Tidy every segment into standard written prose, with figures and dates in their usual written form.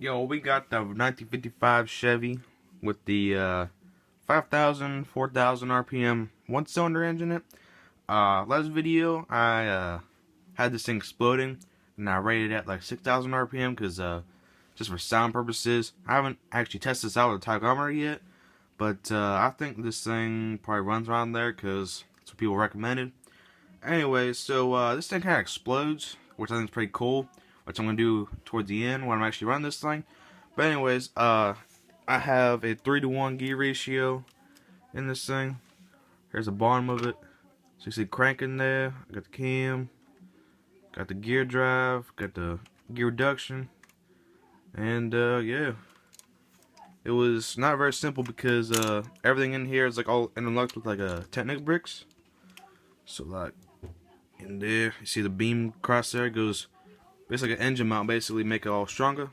Yo, we got the 1955 Chevy with the 5,000, 4,000 RPM one-cylinder engine in it. Last video, I had this thing exploding, and I rated it at like 6,000 RPM because just for sound purposes. I haven't actually tested this out with a tachometer yet, but I think this thing probably runs around there because that's what people recommended. Anyway, so this thing kind of explodes, which I think is pretty cool, which I'm going to do towards the end when I'm actually running this thing. But anyways, I have a 3-to-1 gear ratio in this thing. Here's the bottom of it. So you see cranking there, I got the cam, got the gear drive, got the gear reduction, and yeah. It was not very simple because everything in here is like all interlocked with like Technic bricks. So like in there, you see the beam across there, it goes basically like an engine mount, basically make it all stronger.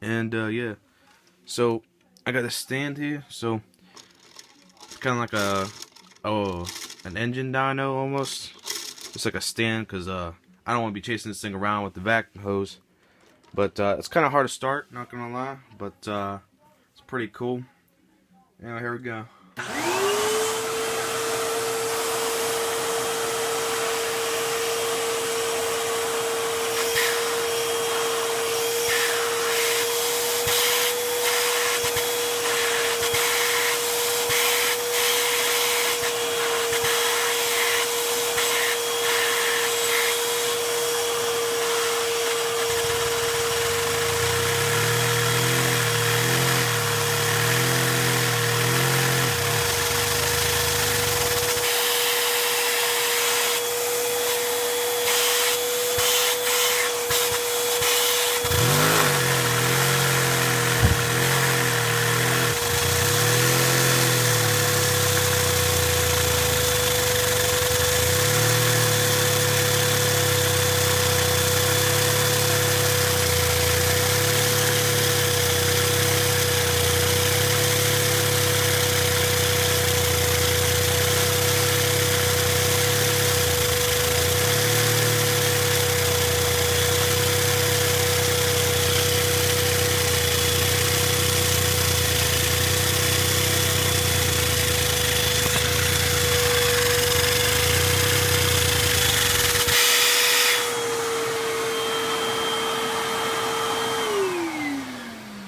And yeah, so I got a stand here, so it's kind of like an engine dyno almost. It's like a stand because I don't want to be chasing this thing around with the vacuum hose. But it's kind of hard to start, not gonna lie, but it's pretty cool. Yeah, here we go.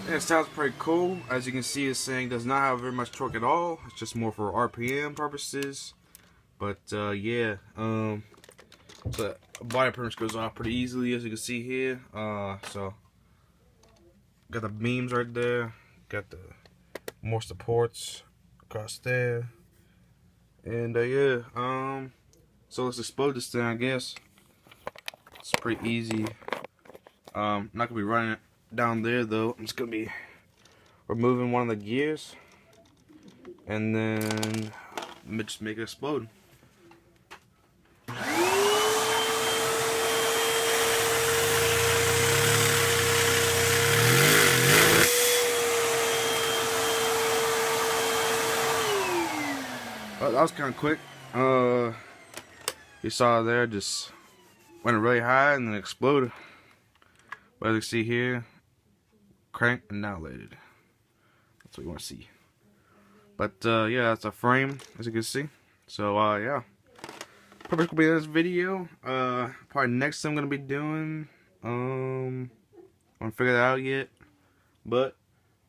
Yeah, it sounds pretty cool. As you can see, this thing does not have very much torque at all. It's just more for RPM purposes. But yeah, so the body pretty much goes off pretty easily, as you can see here. So got the beams right there, got the more supports across there, and yeah. So let's explode this thing, I guess. It's pretty easy. Not gonna be running it down there though. I'm just gonna be removing one of the gears and then just make it explode. Well, that was kind of quick. You saw there, just went really high and then exploded. But as you can see here, cranked and dilated. That's what you want to see. But yeah, that's a frame, as you can see. So yeah, probably gonna be this video. Probably next thing I'm gonna be doing. I haven't figured that out yet, but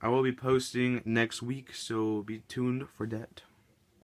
I will be posting next week, so be tuned for that.